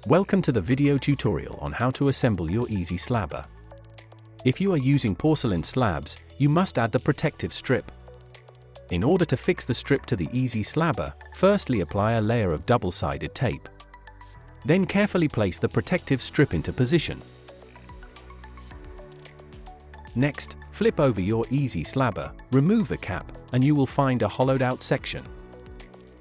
Welcome to the video tutorial on how to assemble your Easy Slabber. If you are using porcelain slabs, you must add the protective strip. In order to fix the strip to the Easy Slabber, firstly apply a layer of double-sided tape. Then carefully place the protective strip into position. Next, flip over your Easy Slabber, remove the cap, and you will find a hollowed-out section.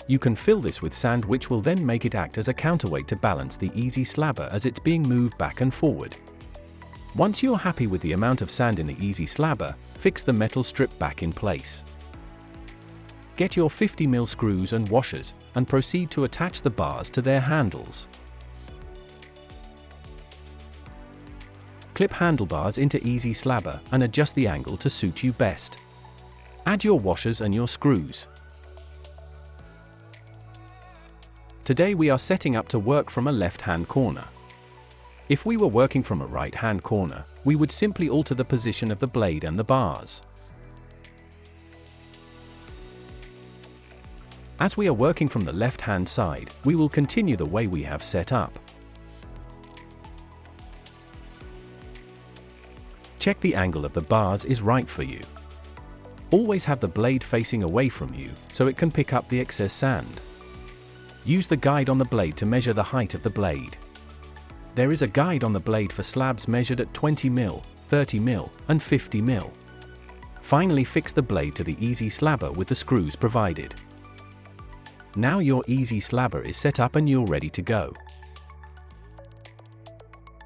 You can fill this with sand, which will then make it act as a counterweight to balance the Easy Slabber as it's being moved back and forward. Once you're happy with the amount of sand in the Easy Slabber, fix the metal strip back in place. Get your 50mm screws and washers, and proceed to attach the bars to their handles. Clip handlebars into Easy Slabber and adjust the angle to suit you best. Add your washers and your screws. Today we are setting up to work from a left-hand corner. If we were working from a right-hand corner, we would simply alter the position of the blade and the bars. As we are working from the left-hand side, we will continue the way we have set up. Check the angle of the bars is right for you. Always have the blade facing away from you, so it can pick up the excess sand. Use the guide on the blade to measure the height of the blade. There is a guide on the blade for slabs measured at 20mm, 30mm, and 50mm. Finally, fix the blade to the Easy Slabber with the screws provided. Now your Easy Slabber is set up and you're ready to go.